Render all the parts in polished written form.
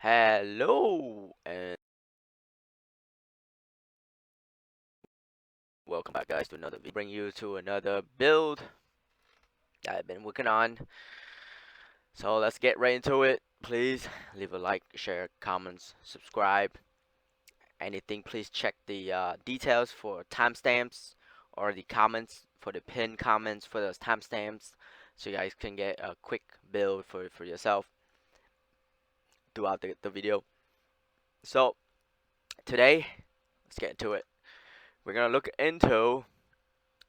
Hello and welcome back guys to another video. Bring you to another build that I've been working on. So let's get right into it. Please leave a like, share, comments, subscribe. Anything, please check the details for timestamps or the comments for the pinned comments for those timestamps so you guys can get a quick build for yourself throughout the video. So today, let's get into it. We're gonna look into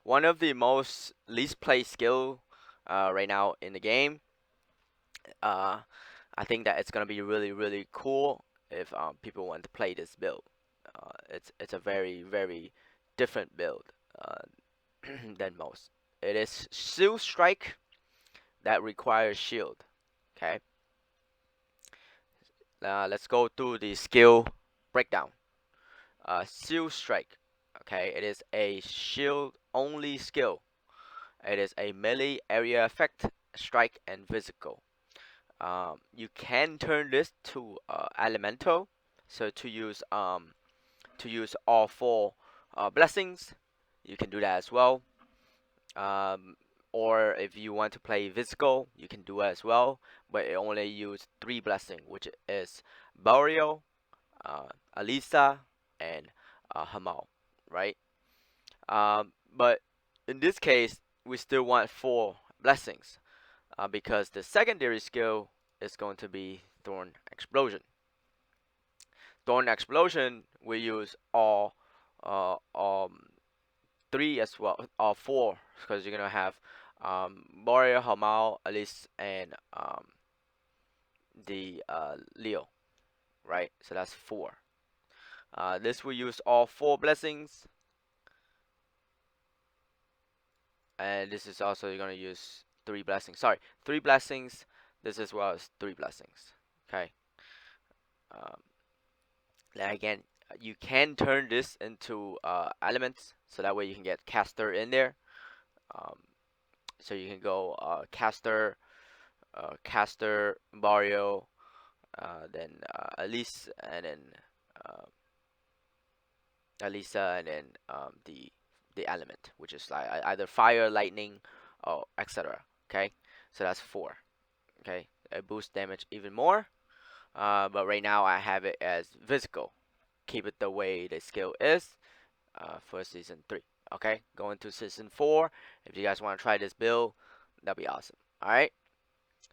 one of the most least played skill right now in the game. I think that it's gonna be really cool if people want to play this build. It's a very different build uh, than most. It is Shield Strike that requires shield. Okay. Let's go through the skill breakdown. Shield Strike. Okay, it is a shield only skill. It is a melee area effect, strike, and physical. You can turn this to elemental, so to use all four blessings, you can do that as well. Or if you want to play physical, you can do it as well, but it only use 3 blessing, which is Burial, Alisa, and Hamal, right? But in this case, we still want 4 blessings. Because the secondary skill is going to be Thorn Explosion. Thorn Explosion we use all 3 as well, all 4, because you're gonna have Warrior, Hamal, Alice, and the Leo, right? So that's 4. This will use all 4 blessings, and this is also you're gonna use 3 blessings. Sorry, 3 blessings. This as well as 3 blessings. Okay. Um, Again, you can turn this into elements, so that way you can get caster in there. Um, so you can go caster, Barrio, then Elise, and then uh, Elisa, and then the element, which is like either fire, lightning, or etc. Okay, so that's 4. Okay, it boosts damage even more. But right now I have it as physical. Keep it the way the skill is for season 3. Okay, going to season 4. If you guys want to try this build, that'd be awesome. Alright,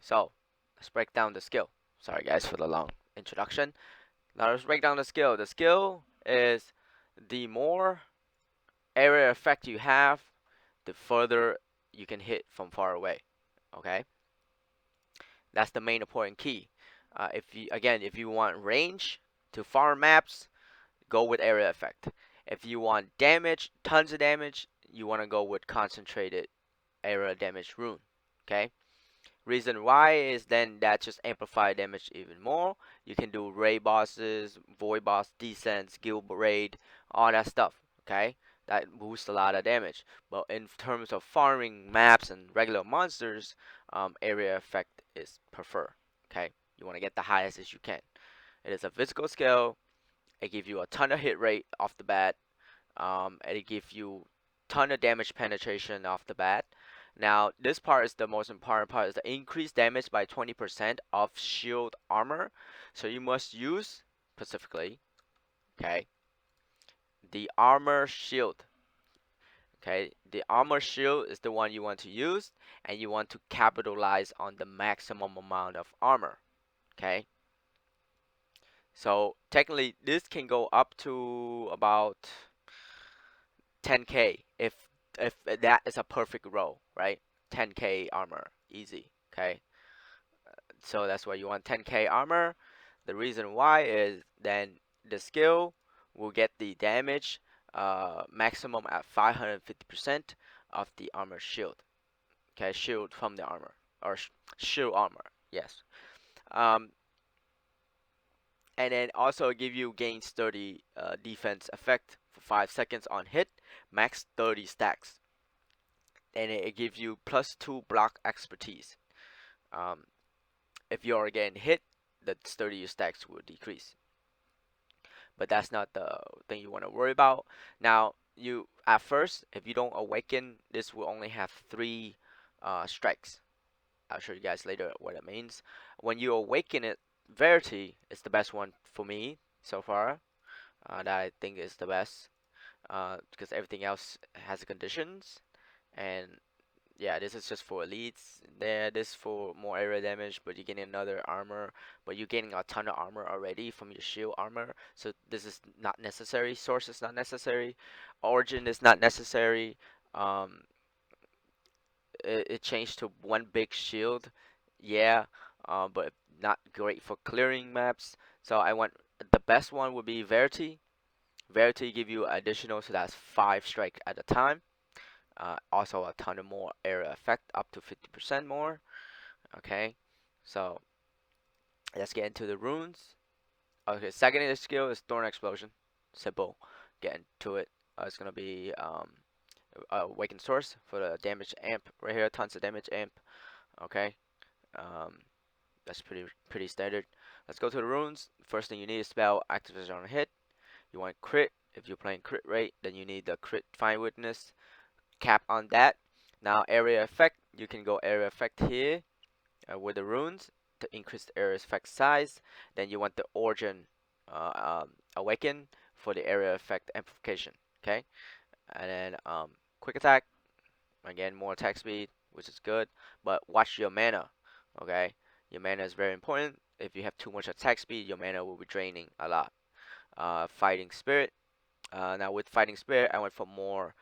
so let's break down the skill. Sorry guys for the long introduction. Now let's break down the skill. The skill is the more area effect you have, the further you can hit from far away. Okay, that's the main important key. If you want range to far maps, go with area effect. If you want damage, tons of damage, you want to go with concentrated area damage rune. Okay. Reason why is then that just amplify damage even more. You can do raid bosses, void boss descents, guild raid, all that stuff. Okay. That boosts a lot of damage. But in terms of farming maps and regular monsters, area effect is preferred. Okay. You want to get the highest as you can. It is a physical skill. It gives you a ton of hit rate off the bat. And it gives you ton of damage penetration off the bat. Now this part is the most important part, is the increased damage by 20% of shield armor. So you must use specifically, okay, the armor shield. Okay, the armor shield is the one you want to use, and you want to capitalize on the maximum amount of armor. Okay, so technically this can go up to about 10k if that is a perfect roll, right? 10k armor, easy. Okay, so that's why you want 10k armor. The reason why is then the skill will get the damage maximum at 550% of the armor shield. Okay, shield from the armor, or shield armor, yes. um, and then also give you gains 30 defense effect for 5 seconds on hit, max 30 stacks, and it gives you +2 block expertise. Um, if you are getting hit, the sturdier stacks will decrease. But that's not the thing you want to worry about. Now, you at first, if you don't awaken, this will only have three strikes. I'll show you guys later what it means. When you awaken it, Verity is the best one for me so far. That I think is the best because everything else has conditions. And yeah, this is just for elites. There, this for more area damage, but you're getting another armor. But you're getting a ton of armor already from your shield armor. So this is not necessary. Source is not necessary. Origin is not necessary. Um, it changed to one big shield, yeah, but not great for clearing maps. So I want the best one would be Verity. Verity give you additional, so that's 5 strike at a time. Also a ton of more area effect, up to 50% more. Okay, so let's get into the runes. Okay, second skill is Thorn Explosion. Simple. Get into it. It's gonna be Awakened Source for the damage amp right here. Tons of damage amp. Okay. Um, that's pretty standard. Let's go to the runes. First thing you need is spell activation on hit. You want crit. If you're playing crit rate, then you need the crit find witness cap on that. Now area effect, you can go area effect here with the runes to increase the area effect size. Then you want the origin awaken for the area effect amplification. Okay, and then quick attack. Again, more attack speed, which is good, but watch your mana. Okay, your mana is very important. If you have too much attack speed, your mana will be draining a lot. Fighting spirit. Now with fighting spirit, I went for more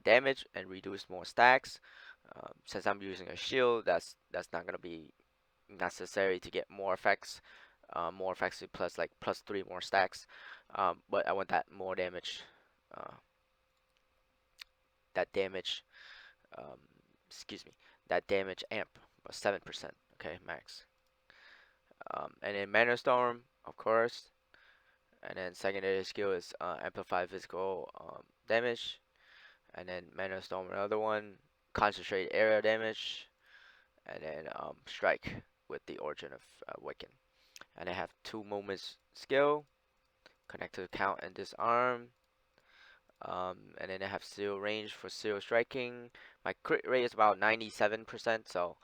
damage and reduce more stacks. Since I'm using a shield, that's not gonna be necessary to get more effects. More effects plus like +3 more stacks. But I want that more damage. Uh, that damage um, excuse me, that damage amp, about 7%, okay, max. And then Mana Storm, of course, and then secondary skill is amplify physical damage, and then Mana Storm, another one, concentrate area damage, and then strike with the origin of Wiccan. And I have 2 moments skill, connect to the count and disarm, and then I have zero range for zero striking. My crit rate is about 97%, so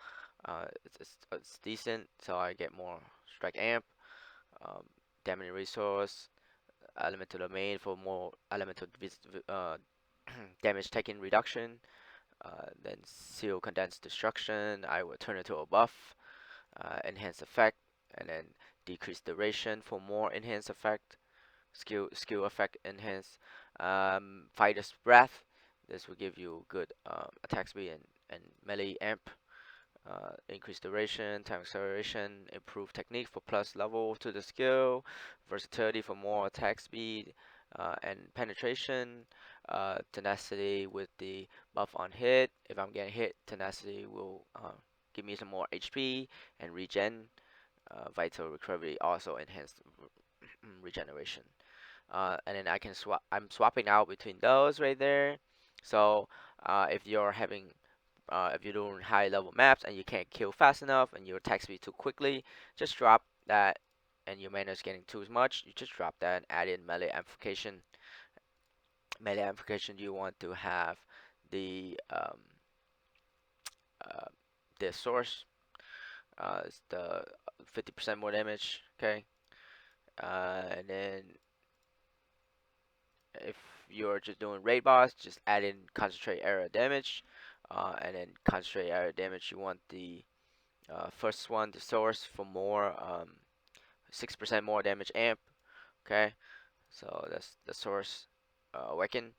it's decent. So I get more strike amp, um, damage resource, elemental domain for more elemental damage taken reduction. Then seal condensed destruction. I will turn it to a buff, enhance effect, and then decrease duration for more enhanced effect. Skill effect enhance. Fighter's breath. This will give you good attack speed and melee amp. Increase duration, time acceleration, improve technique for plus level to the skill, versatility for more attack speed, and penetration. Tenacity with the buff on hit. If I'm getting hit, tenacity will give me some more HP and regen. Vital recovery also enhanced regeneration. And then I can swap. I'm swapping out between those right there. So if you're having, if you're doing high level maps and you can't kill fast enough and your attack speed too quickly, just drop that. And your mana is getting too much, you just drop that and add in melee amplification. Melee amplification, you want to have the uh, the source. It's the 50% more damage. Okay, and then if you're just doing raid boss, just add in concentrate area damage, and then concentrate area damage. You want the first one, the source, for more 6% more damage amp. Okay, so that's the source awaken,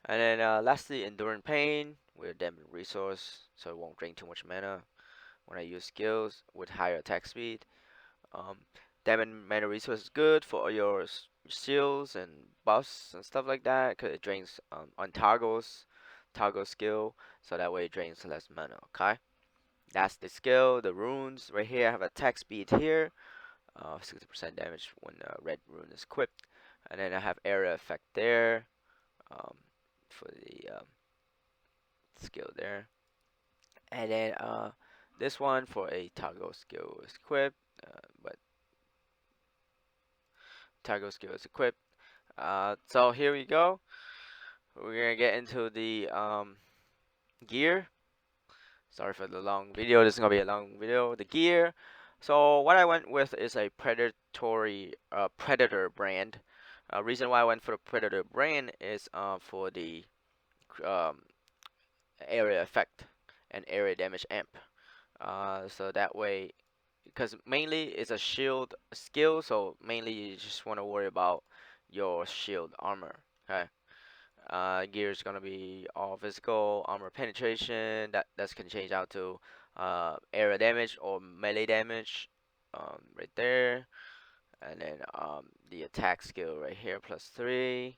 and then lastly, enduring pain with damage resource, so it won't drain too much mana when I use skills with higher attack speed. Um, Damage mana resource is good for your shields and buffs and stuff like that because it drains on toggle skill, so that way it drains less mana. Okay, that's the skill. The runes right here, I have attack speed here, 60% damage when red rune is equipped, and then I have area effect there um, for the skill there, and then this one for a toggle skill is equipped, but toggle skill is equipped. So here we go. We're gonna get into the gear. Sorry for the long video. This is gonna be a long video. The gear. So what I went with is a Predator brand. Reason why I went for the Predator brand is for the um, area effect and area damage amp. So that way, because mainly it's a shield skill, so mainly you just want to worry about your shield armor. Okay. Gear is gonna be all physical armor penetration. That's can change out to area damage or melee damage, right there, and then the attack skill right here +3,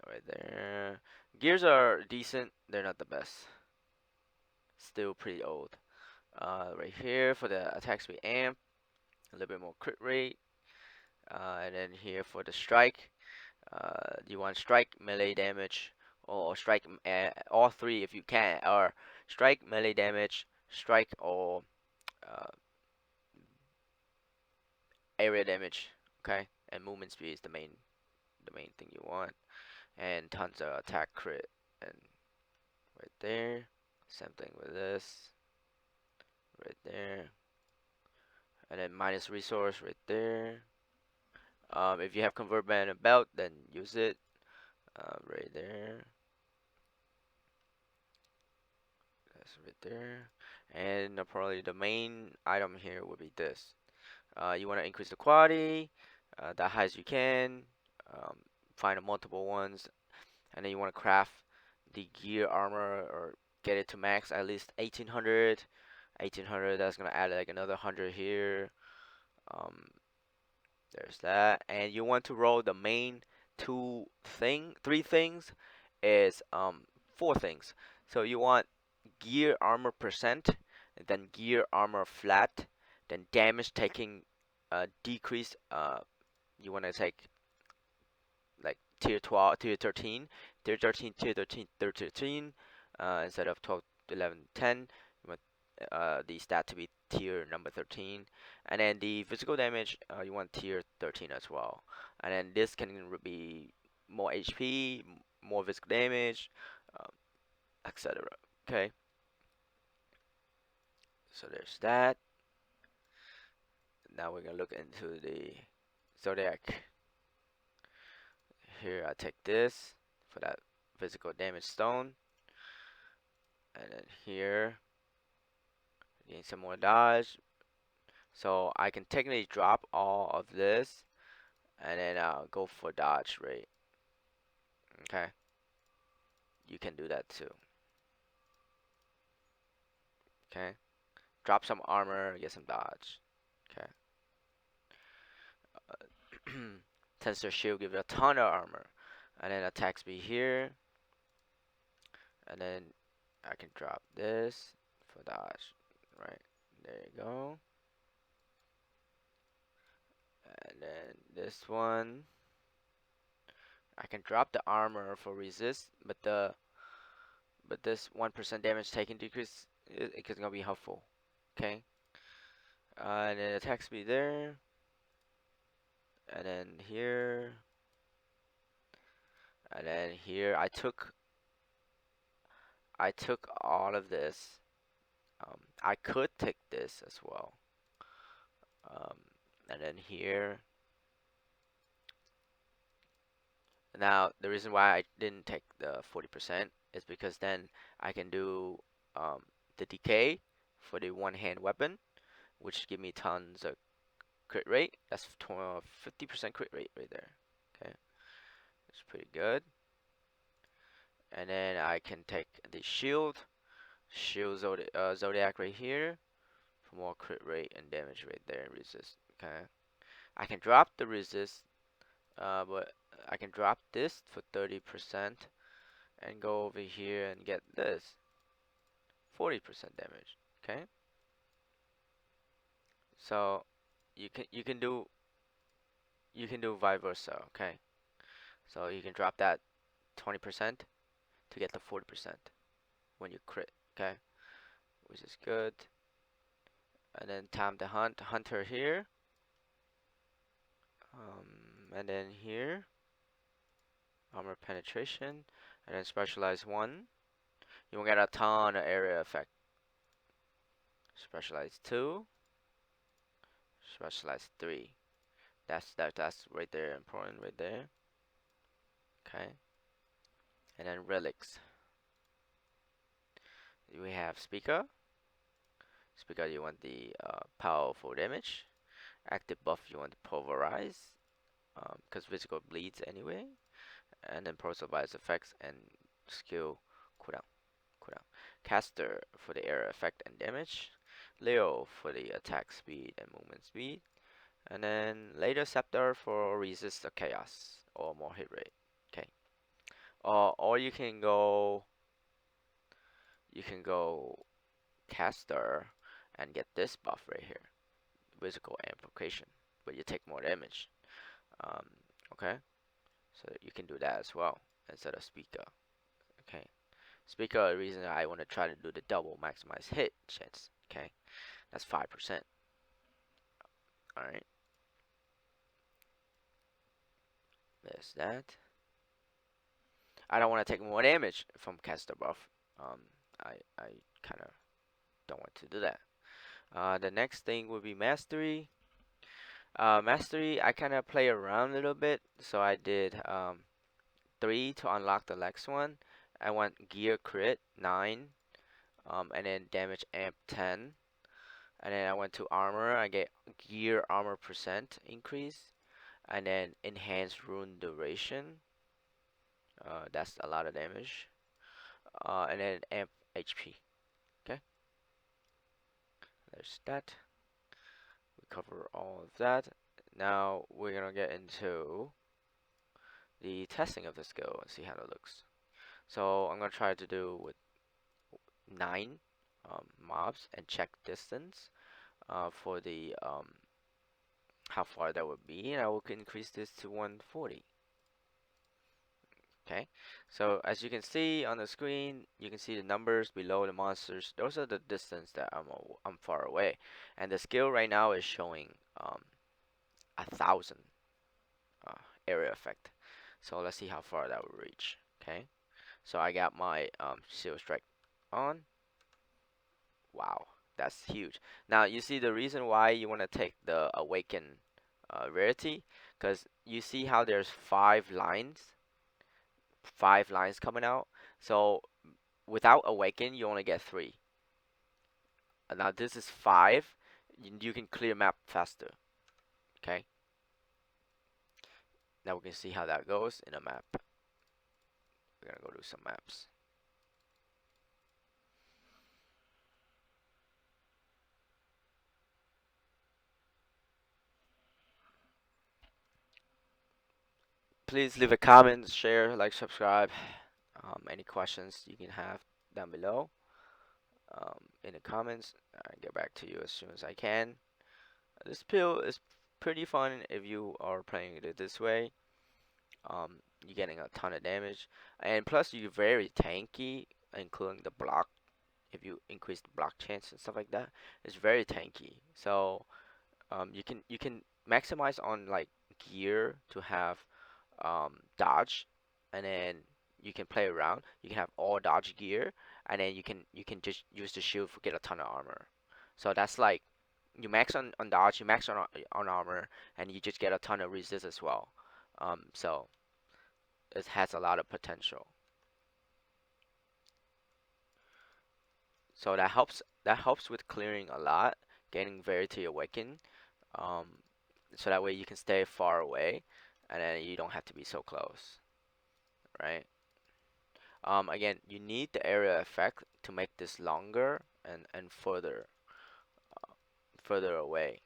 right there. Gears are decent. They're not the best. Still pretty old. Right here for the attack speed amp, a little bit more crit rate, and then here for the strike. You want strike, melee damage, or strike all three if you can, or strike, melee damage, strike, or uh, area damage. Okay, and movement speed is the main thing you want, and tons of attack crit, and right there. Same thing with this, right there, and then minus resource right there. If you have convert band and belt, then use it right there. That's right there. And probably the main item here would be this. You want to increase the quality the high as you can. Um, find multiple ones, and then you want to craft the gear armor or get it to max at least 1800. 1800. That's gonna add like another 100 here. Um, there's that, and you want to roll the main three things is four things. So you want gear armor percent, and then gear armor flat, then damage taking decrease. You want to take like tier 12, tier 13, tier 13, tier 13, tier 13, instead of 12, 11, 10. You want the stat to be tier number 13, and then the physical damage you want tier 13 as well, and then this can be more HP, more physical damage, um, etc. Okay, so there's that. Now we're gonna look into the Zodiac. Here I take this for that physical damage stone, and then here gain some more dodge. So I can technically drop all of this and then go for dodge rate. Okay, you can do that too. Okay, drop some armor, get some dodge. Okay, tensor shield gives you a ton of armor, and then attack speed here, and then I can drop this for dodge. Right there you go. And then this one, I can drop the armor for resist, but this 1% damage taken decrease is gonna be helpful. Okay. And then attack speed there, and then here, and then here. I took all of this. I could take this as well. Um, and then here. Now, the reason why I didn't take the 40% is because then I can do the decay for the one-hand weapon, which give me tons of crit rate. That's 50% crit rate right there. Okay, it's pretty good. And then I can take the shield Zodiac right here for more crit rate and damage right there and resist. Okay, I can drop the resist, but I can drop this for 30% and go over here and get this 40% damage. Okay, so you can do vice versa. Okay, so you can drop that 20% to get the 40% when you crit. Okay, which is good. And then time to hunter here. And then here, armor penetration, and then specialized 1. You will get a ton of area effect. Specialized 2, specialized 3. That's right there, important right there. Okay. And then relics. We have speaker. Speaker, you want the powerful damage. Active buff, you want to pulverize, because physical bleeds anyway. And then pulverize effects and skill cooldown. Caster for the area effect and damage. Leo for the attack speed and movement speed. And then later scepter for resist the chaos or more hit rate. Okay. Or you can go caster and get this buff right here, physical amplification, but you take more damage. Um, okay, so you can do that as well instead of speaker. Okay, speaker, the reason I want to try to do the double maximize hit chance. Okay, that's 5%. All right, there's that. I don't want to take more damage from caster buff. I kind of don't want to do that. The next thing would be mastery. Mastery, I kind of play around a little bit, so I did 3 to unlock the next one. I want gear crit 9, and then damage amp 10, and then I went to armor. I get gear armor percent increase, and then enhanced rune duration. That's a lot of damage, and then amp HP. Okay, there's that. We cover all of that. Now we're gonna get into the testing of the skill and see how it looks. So I'm gonna try to do with 9 mobs and check distance for the how far that would be, and I will increase this to 140. Okay, so as you can see on the screen, you can see the numbers below the monsters. Those are the distance that I'm far away, and the skill right now is showing 1,000 area effect. So let's see how far that will reach. Okay, so I got my Seal Strike on. Wow, that's huge. Now you see the reason why you want to take the Awaken rarity, because you see how there's 5 lines coming out. So without Awaken, you only get 3. Now this is 5. You can clear map faster. Okay. Now we can see how that goes in a map. We're gonna go do some maps. Please leave a comment, share, like, subscribe. Any questions you can have down below in the comments. I'll get back to you as soon as I can. This build is pretty fun if you are playing it this way. You're getting a ton of damage, and plus you're very tanky, including the block. If you increase the block chance and stuff like that, it's very tanky. So you can maximize on like gear to have dodge, and then you can play around. You can have all dodge gear, and then you can just use the shield to get a ton of armor. So that's like you max on dodge, you max on armor, and you just get a ton of resist as well. So it has a lot of potential. So that helps with clearing a lot, getting Verity Awaken, um, so that way you can stay far away, and then you don't have to be so close, right? Again, you need the area effect to make this longer and further away.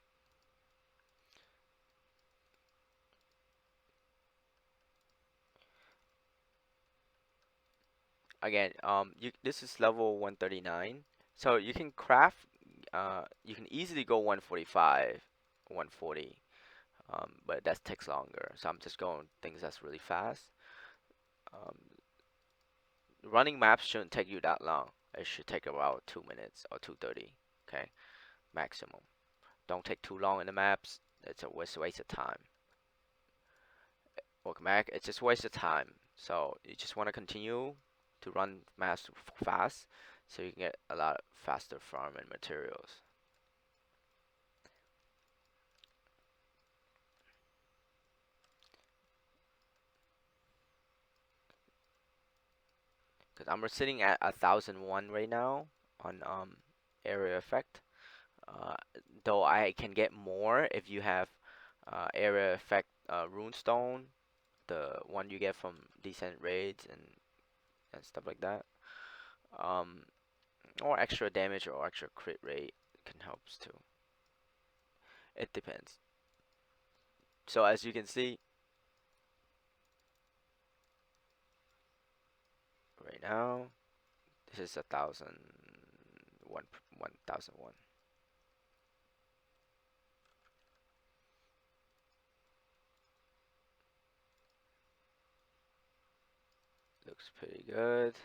Again, this is level 139, so you can craft. You can easily go 145, 140, but that takes longer. So I'm just going things that's really fast. Um, Running maps shouldn't take you that long. It should take about 2 minutes or 2:30. Okay, maximum. Don't take too long in the maps. It's a waste of time. welcome back. It's just waste of time. So you just want to continue to run mass fast, so you can get a lot faster farm and materials. Because I'm sitting at 1001 right now on area effect. Uh, though I can get more if you have area effect runestone, the one you get from decent raids and stuff like that. Um, or extra damage or extra crit rate can help too. It depends. So as you can see right now, this is 1001. Looks pretty good.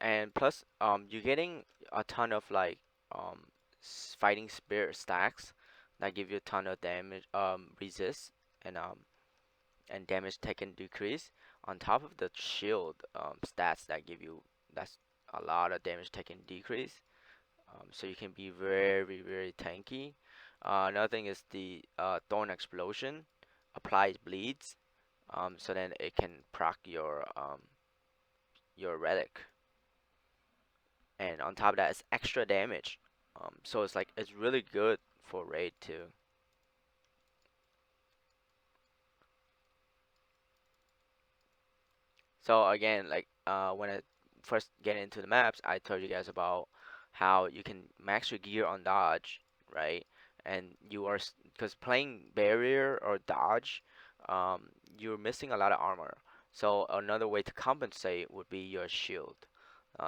And plus, you're getting a ton of like fighting spirit stacks that give you a ton of damage, resist and damage taken decrease. On top of the shield stats that give you that's a lot of damage taken decrease. So you can be very very tanky. Another thing is the Thorn explosion applies bleeds, so then it can proc your relic, and on top of that, it's extra damage. So it's like it's really good for raid too. So again, like when I first get into the maps, I told you guys about how you can max your gear on dodge, right? And you are because playing barrier or dodge, you're missing a lot of armor. So another way to compensate would be your shield.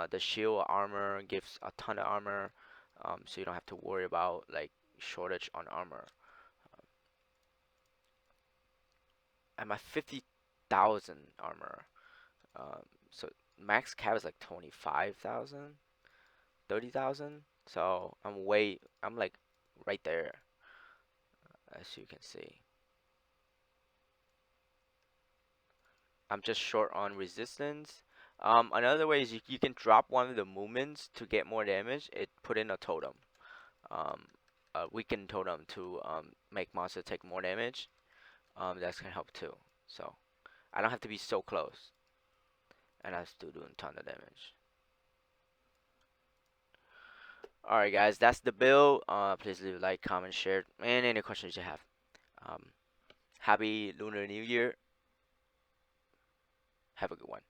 The shield armor gives a ton of armor, so you don't have to worry about like shortage on armor. I'm at 50,000 armor. So max cap is like 25,000, 30,000. So I'm like right there, as you can see. I'm just short on resistance. Another way is you can drop one of the movements to get more damage. It put in a totem, um, a weakened totem to make monster take more damage. That's gonna help too. So I don't have to be so close, and I'm still doing a ton of damage. Alright guys, that's the build. Please leave a like, comment, share, and any questions you have. Um, Happy Lunar New Year. Have a good one.